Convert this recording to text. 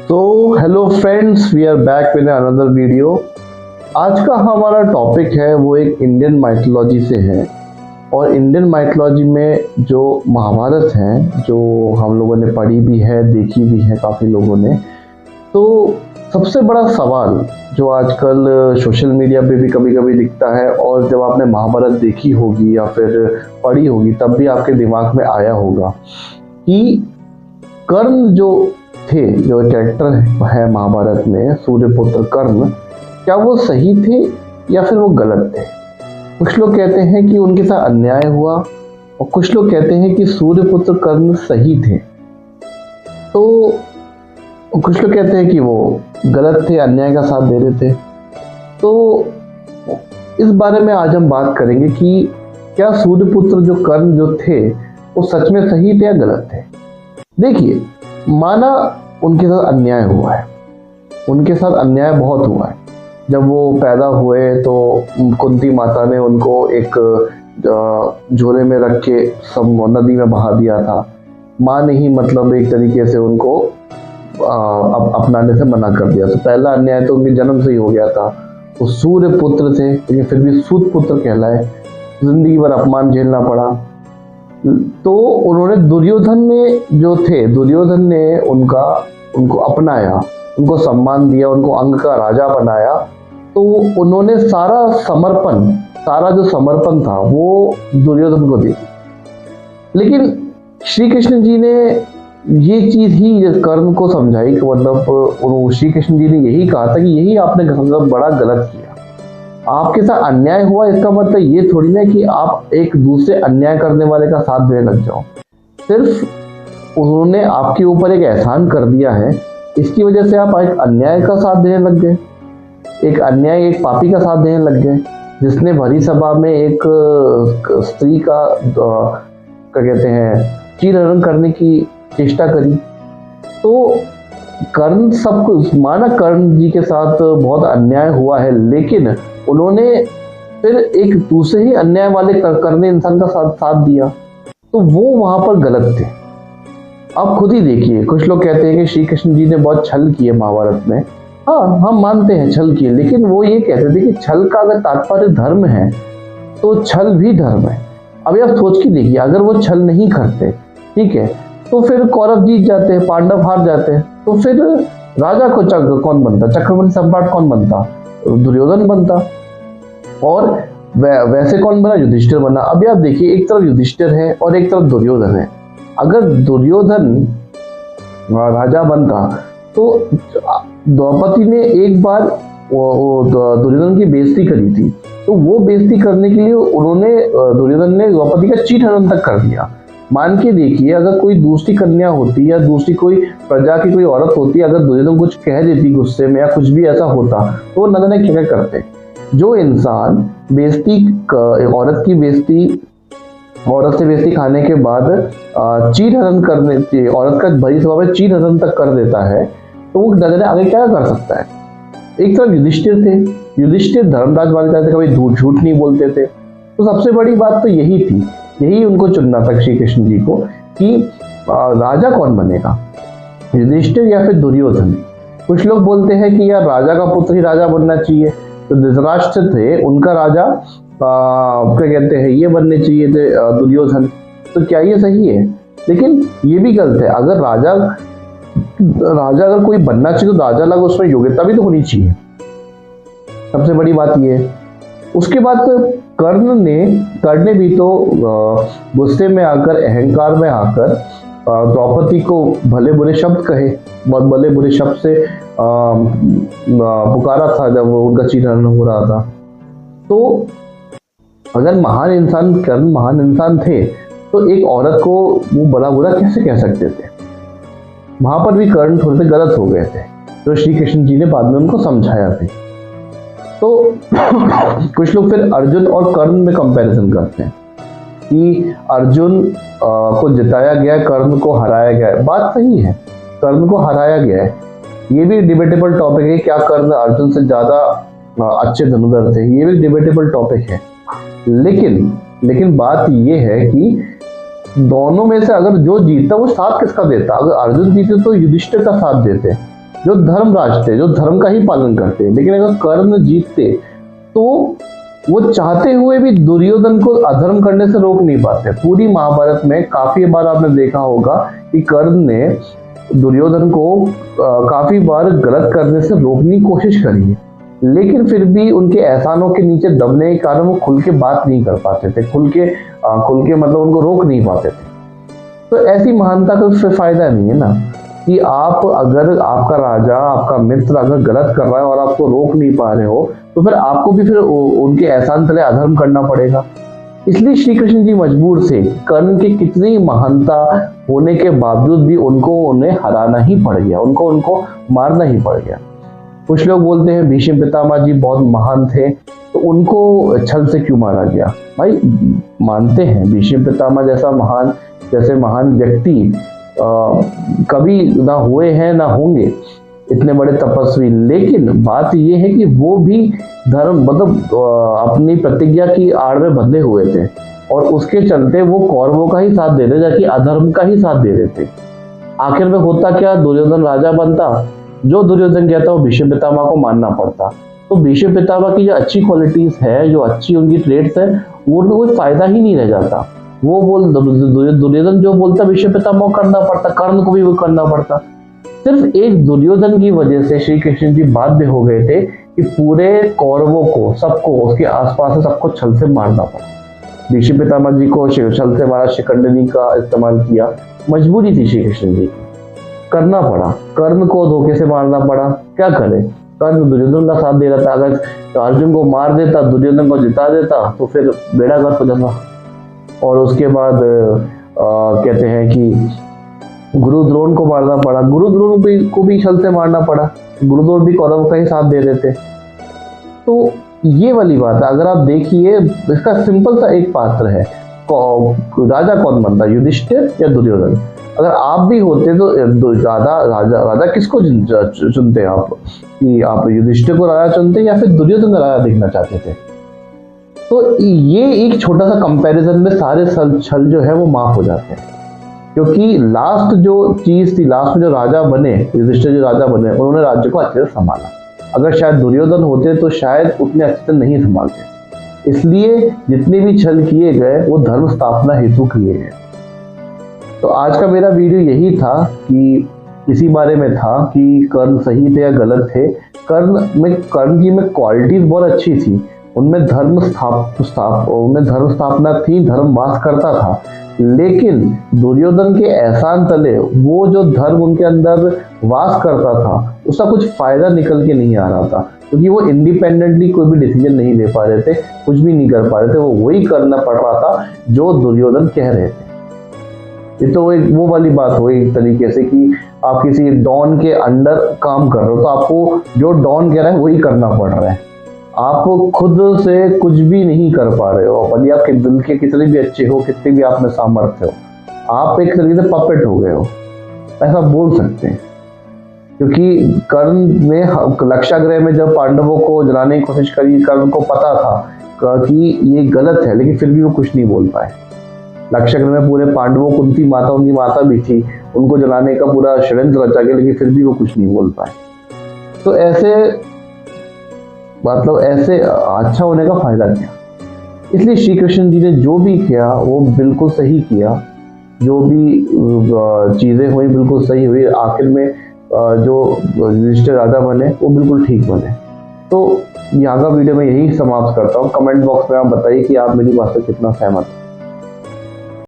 तो hello friends, we are back with another video. आज का हमारा टॉपिक है वो एक इंडियन माइथोलॉजी से है। और इंडियन माइथोलॉजी में जो महाभारत है, जो हम लोगों ने पढ़ी भी है, देखी भी है काफ़ी लोगों ने, तो सबसे बड़ा सवाल जो आजकल सोशल मीडिया पे भी कभी कभी दिखता है, और जब आपने महाभारत देखी होगी या फिर पढ़ी होगी तब भी आपके दिमाग में आया होगा कि कर्ण जो थे, जो कैरेक्टर है महाभारत में, सूर्यपुत्र कर्ण, क्या वो सही थे या फिर वो गलत थे। कुछ लोग कहते हैं कि उनके साथ अन्याय हुआ और कुछ लोग कहते हैं कि सूर्यपुत्र कर्ण सही थे। तो कुछ लोग कहते हैं कि वो गलत थे, अन्याय का साथ दे रहे थे। तो इस बारे में आज हम बात करेंगे कि क्या सूर्यपुत्र जो कर्ण जो थे वो सच में सही थे या गलत थे। देखिए, माना उनके साथ अन्याय हुआ है, उनके साथ अन्याय बहुत हुआ है। जब वो पैदा हुए तो कुंती माता ने उनको एक झोले में रख के सब नदी में बहा दिया था। माँ ने ही मतलब एक तरीके से उनको अपनाने से मना कर दिया। तो पहला अन्याय तो उनके जन्म से ही हो गया था। वो सूर्य पुत्र थे लेकिन फिर भी सूत पुत्र कहलाए, जिंदगी भर अपमान झेलना पड़ा। तो उन्होंने दुर्योधन ने जो थे, दुर्योधन ने उनको अपनाया, उनको सम्मान दिया, उनको अंग का राजा बनाया। तो उन्होंने सारा जो समर्पण था वो दुर्योधन को दी। लेकिन श्री कृष्ण जी ने ये चीज ही कर्ण को समझाई कि मतलब श्री कृष्ण जी ने यही कहा था कि यही आपने बड़ा गलत किया। आपके साथ अन्याय हुआ, इसका मतलब ये थोड़ी ना कि आप एक दूसरे अन्याय करने वाले का साथ देने लग जाओ। सिर्फ उन्होंने आपके ऊपर एक एहसान कर दिया है, इसकी वजह से आप एक अन्याय का साथ देने लग गए, एक पापी का साथ देने लग गए, जिसने भरी सभा में एक स्त्री का क्या कहते हैं चीरहरण करने की चेष्टा करी। तो कर्ण सब कुछ माना, कर्ण जी के साथ बहुत अन्याय हुआ है, लेकिन उन्होंने फिर एक दूसरे ही अन्याय वाले करने इंसान का साथ दिया। तो वो वहां पर गलत थे। आप खुद ही देखिए, कुछ लोग कहते हैं कि श्री कृष्ण जी ने बहुत छल किए महाभारत में। हाँ, हम मानते हैं छल किए, लेकिन वो ये कहते थे कि छल का अगर तात्पर्य धर्म है तो छल भी धर्म है। अभी आप सोच के देखिए, अगर वो छल नहीं करते, ठीक है, तो फिर कौरव जीत जाते, पांडव हार जाते, तो फिर राजा को कौन बनता, चक्रवर्ती सम्राट कौन बनता, दुर्योधन बनता। और वैसे कौन बना, युधिष्ठिर बना। अभी आप देखिए, एक तरफ युधिष्ठिर है और एक तरफ दुर्योधन है। अगर दुर्योधन राजा बनता तो द्रौपदी ने एक बार दुर्योधन की बेइज्जती करी थी, तो वो बेइज्जती करने के लिए दुर्योधन ने द्रौपदी का चीरहरण तक कर दिया। मान के देखिए, अगर कोई दूसरी कन्या होती या दूसरी कोई प्रजा की कोई औरत होती, अगर दुर्योधन कुछ कह देती गुस्से में या कुछ भी ऐसा होता, तो वो न जाने क्या करते। जो इंसान औरत से बेइज्जती खाने के बाद चीरहरण करने, औरत का भरी सभा में चीरहरण तक कर देता है, तो वो न जाने आगे क्या कर सकता है। एक तरफ युधिष्ठिर थे, युधिष्ठिर धर्मराज माने जाते, कभी झूठ नहीं बोलते थे। तो सबसे बड़ी बात तो यही थी, यही उनको चुनना था श्री कृष्ण जी को कि राजा कौन बनेगा, युधिष्ठिर या फिर दुर्योधन। कुछ लोग बोलते हैं कि यार राजा का पुत्र ही राजा बनना चाहिए, तो धृतराष्ट्र थे, उनका राजा क्या कहते हैं ये बनने चाहिए थे दुर्योधन। तो क्या ये सही है? लेकिन ये भी गलत है। अगर राजा अगर कोई बनना चाहिए तो राजा लगा उसमें योग्यता भी तो होनी चाहिए। सबसे बड़ी बात ये है। उसके बाद कर्ण ने भी तो गुस्से में आकर, अहंकार में आकर द्रौपदी को भले बुरे शब्द कहे, बहुत भले बुरे शब्द से पुकारा था जब उनका चीरहरण हो रहा था। तो अगर कर्ण महान इंसान थे, तो एक औरत को वो भला बुरा कैसे कह सकते थे। वहां पर भी कर्ण थोड़े से गलत हो गए थे, तो श्री कृष्ण जी ने बाद में उनको समझाया भी। तो कुछ लोग फिर अर्जुन और कर्ण में कंपैरिजन करते हैं कि अर्जुन को जिताया गया, कर्ण को हराया गया। बात सही है, कर्ण को हराया गया है। ये भी डिबेटेबल टॉपिक है, क्या कर्ण अर्जुन से ज्यादा अच्छे धनुधर थे, ये भी डिबेटेबल टॉपिक है। लेकिन बात ये है कि दोनों में से अगर जो जीतता वो साथ किसका देता। अगर अर्जुन जीते तो युधिष्ठिर का साथ देते, जो धर्मराज थे, जो धर्म का ही पालन करते, लेकिन अगर कर्ण जीतते तो वो चाहते हुए भी दुर्योधन को अधर्म करने से रोक नहीं पाते। पूरी महाभारत में काफी बार आपने देखा होगा कि कर्ण ने दुर्योधन को काफी बार गलत करने से रोकने की कोशिश करी है, लेकिन फिर भी उनके एहसानों के नीचे दबने के कारण वो खुल के बात नहीं कर पाते थे, खुल के मतलब उनको रोक नहीं पाते थे। तो ऐसी महानता का फिर फायदा नहीं है ना, कि आप अगर आपका राजा, आपका मित्र अगर गलत कर रहा है और आपको रोक नहीं पा रहे हो, तो फिर आपको भी फिर उनके एहसान तले अधर्म करना पड़ेगा। इसलिए श्री कृष्ण जी मजबूर थे, कर्ण की कितनी महानता होने के बावजूद भी उन्हें हराना ही पड़ गया, उनको मारना ही पड़ गया। कुछ लोग बोलते हैं भीष्म पितामह जी बहुत महान थे, तो उनको छल से क्यों मारा गया? भाई मानते हैं भीष्म पितामह जैसे महान व्यक्ति कभी ना हुए हैं ना होंगे, इतने बड़े तपस्वी, लेकिन बात ये है कि वो भी धर्म मतलब अपनी प्रतिज्ञा की आड़ में बंधे हुए थे और उसके चलते वो कौरवों का ही साथ दे रहे, जाकि अधर्म का ही साथ दे रहे थे। आखिर में होता क्या, दुर्योधन राजा बनता, जो दुर्योधन कहता वो भीष्म पितामह को मानना पड़ता। तो भीष्म पितामह की जो अच्छी क्वालिटीज है, जो अच्छी उनकी ट्रेड्स है, वो कोई फायदा ही नहीं रह जाता। वो दुर्योधन जो बोलता भीष्म पितामह करना पड़ता, कर्ण को भी वो करना पड़ता। सिर्फ एक दुर्योधन की वजह से श्री कृष्ण जी बाध्य हो गए थे कि पूरे कौरवों को, सबको, उसके आसपास से सबको छल से मारना पड़ा। भीष्म पितामह जी को छल से मारा, शिखंडनी का इस्तेमाल किया, मजबूरी थी श्री कृष्ण जी की, करना पड़ा। कर्ण को धोखे से मारना पड़ा, क्या करे, कर्ण दुर्योधन का साथ दे रहा था। अगर तो अर्जुन को मार देता, दुर्योधन को जिता देता, तो फिर बेड़ा गर्क हो जाता। और उसके बाद कहते हैं कि गुरु द्रोण को मारना पड़ा, गुरु द्रोण को भी छल से मारना पड़ा, गुरु द्रोण भी कौरव का ही साथ दे रहे थे। तो ये वाली बात है। अगर आप देखिए, इसका सिंपल सा एक पात्र है, राजा कौन बनता, युधिष्ठिर या दुर्योधन? अगर आप भी होते तो राजा किसको चुनते आप, कि आप युधिष्ठिर को राजा चुनते या फिर दुर्योधन का राजा देखना चाहते थे? तो ये एक छोटा सा कंपैरिजन में सारे छल जो है वो माफ हो जाते हैं, क्योंकि लास्ट जो चीज थी, लास्ट में जो राजा बने, युधिष्ठिर जो राजा बने, उन्होंने राज्य को अच्छे से संभाला। अगर शायद दुर्योधन होते तो शायद उतने अच्छे से नहीं संभालते। इसलिए जितने भी छल किए गए वो धर्म स्थापना हेतु किए गए। तो आज का मेरा वीडियो यही था कि इसी बारे में था कि कर्ण सही थे या गलत थे। कर्ण जी में क्वालिटीज बहुत अच्छी थी, उनमें धर्म स्थापना थी, धर्म वास करता था। लेकिन दुर्योधन के एहसान तले वो जो धर्म उनके अंदर वास करता था, उसका कुछ फायदा निकल के नहीं आ रहा था, क्योंकि वो इंडिपेंडेंटली कोई भी डिसीजन नहीं ले पा रहे थे, कुछ भी नहीं कर पा रहे थे। वो वही करना पड़ रहा था जो दुर्योधन कह रहे थे। ये तो वो वाली बात हुई एक तरीके से कि आप किसी डॉन के अंडर काम कर रहे हो, तो आपको जो डॉन कह रहा है वही करना पड़ रहा है। आप खुद से कुछ भी नहीं कर पा रहे हो, भले आपके दिल के कितने भी अच्छे हो, कितने भी आप में सामर्थ्य हो, आप एक तरीके से पपेट हो गए हो, ऐसा बोल सकते हैं। क्योंकि कर्ण ने लक्षागृह में जब पांडवों को जलाने की कोशिश करी, कर्ण को पता था कि ये गलत है, लेकिन फिर भी वो कुछ नहीं बोल पाए। लक्षागृह में पूरे पांडवों, कुंती माता, उनकी माता भी थी, उनको जलाने का पूरा षड्यंत्र रचा गया, लेकिन फिर भी वो कुछ नहीं बोल पाए। तो ऐसे अच्छा होने का फायदा क्या? इसलिए श्री कृष्ण जी ने जो भी किया वो बिल्कुल सही किया, जो भी चीजें हुई बिल्कुल सही हुई। आखिर में जो युधिष्ठिर राजा बने वो बिल्कुल ठीक बने। तो यहाँ का वीडियो में यही समाप्त करता हूँ। कमेंट बॉक्स में आप बताइए कि आप मेरी बात से कितना सहमत हैं।